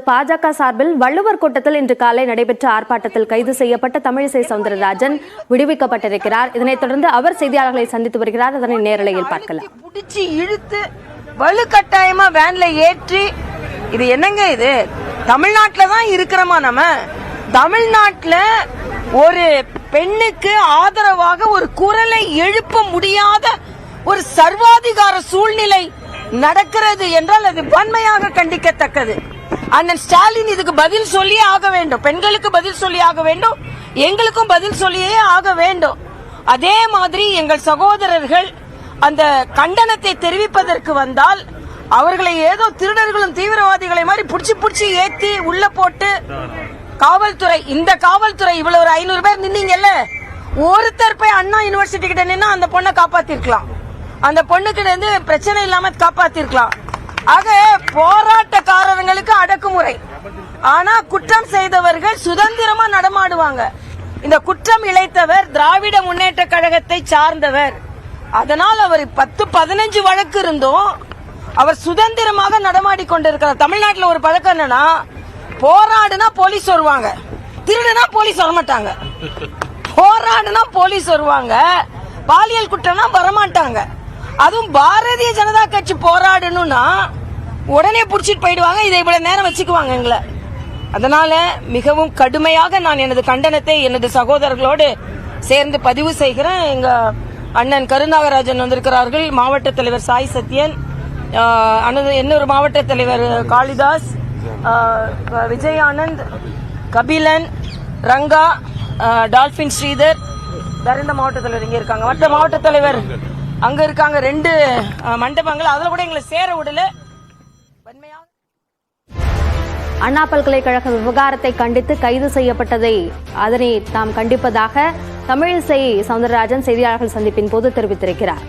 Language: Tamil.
பாஜக சார்பில் வள்ளுவர் கோட்டத்தில் இன்று காலை நடைபெற்ற ஆர்ப்பாட்டத்தில் கைது செய்யப்பட்ட தமிழிசை சவுந்தரராஜன் விடுவிக்கப்பட்டிருக்கிறார். இதனைத் தொடர்ந்து அவர் செய்தியாளர்களை சந்தித்து வருகிறார். அதனை நேரலையில் பார்க்கலாம். புடிச்சு இழுத்து வலுக்கட்டாயமா வேன்ல ஏற்றி, இது என்னங்க இது? தமிழ்நாட்டுல தான் இருக்கிறோமா? நம்ம தமிழ்நாட்டுல ஒரு பெண்ணுக்கு ஆதரவாக ஒரு குரலை எழுப்ப முடியாத ஒரு சர்வாதிகார சூழ்நிலை நடக்கிறது என்றால் அது வன்மையாக கண்டிக்கத்தக்கது. அண்ணன் ஸ்டாலின் இதுக்கு பதில் சொல்லியே ஆக வேண்டும். பெண்களுக்கு பதில் சொல்லி ஆக வேண்டும், எங்களுக்கும் பதில் சொல்லியே ஆக வேண்டும். அதே மாதிரி எங்கள் சகோதரர்கள் அந்த கண்டனத்தை தெரிவிப்பதற்கு வந்தால் அவர்களை ஏதோ திருடர்களும் தீவிரவாதிகளை மாதிரி புடிச்சு ஏத்தி உள்ள போட்டு காவல்துறை, இந்த காவல்துறை இவ்வளவு ஒரு 500 பேர் நின்னீங்கல்ல, ஒருத்தர் போய் அண்ணா யூனிவர்சிட்டி கிட்ட நின்னா அந்த பொண்ணை காப்பாத்திருக்கலாம், அந்த பொண்ணுகிட்ட இருந்து பிரச்சனை இல்லாம காப்பாத்திருக்கலாம். ஆக போராட்டக்காரர்களுக்கு அடக்குமுறை, ஆனா குற்றம் செய்தவர்கள் சுதந்திரமா நடமாடுவாங்க. இந்த குற்றம் இழைத்தவர் திராவிட முன்னேற்ற கழகத்தை சார்ந்தவர். அதனால் அவர் 10-15 வழக்கு இருந்தும் அவர் சுதந்திரமாக நடமாடி கொண்டிருக்கிறார். தமிழ்நாட்டில் ஒரு பழக்கம் என்னன்னா, போராடுனா போலீஸ் வருவாங்க, திருடுனா போலீஸ் வரமாட்டாங்க. போராடுனா போலீஸ் வருவாங்க, பாலியல் குற்றம்னா வரமாட்டாங்க. அதுவும் பாரதிய ஜனதா கட்சி போராடணும்னா உடனே புடிச்சிட்டு போயிடுவாங்க, இதை இவ்வளவு நேரம் வச்சுக்குவாங்க எங்களை. அதனால மிகவும் கடுமையாக நான் எனது கண்டனத்தை எனது சகோதரர்களோடு சேர்ந்து பதிவு செய்கிறேன். எங்க அண்ணன் கருநாகராஜன் வந்திருக்கிறார்கள், மாவட்ட தலைவர் சாய் சத்யன், இன்னொரு மாவட்ட தலைவர் காளிதாஸ், விஜய் ஆனந்த், கபிலன், ரங்கா, டால்பின் ஸ்ரீதர், வேற எந்த மாவட்ட தலைவர் இங்க இருக்காங்க, மற்ற மாவட்ட தலைவர் அங்க இருக்காங்க. 2 மண்டபங்கள், அதுல கூட எங்களை சேர விடல. வன்மையாக அண்ணா பல்கலைக்கழக விவகாரத்தை கண்டித்து கைது செய்யப்பட்டதை அதனை தாம் கண்டிப்பதாக தமிழிசை சவுந்தரராஜன் செய்தியாளர்கள் சந்திப்பின் போது தெரிவித்திருக்கிறார்.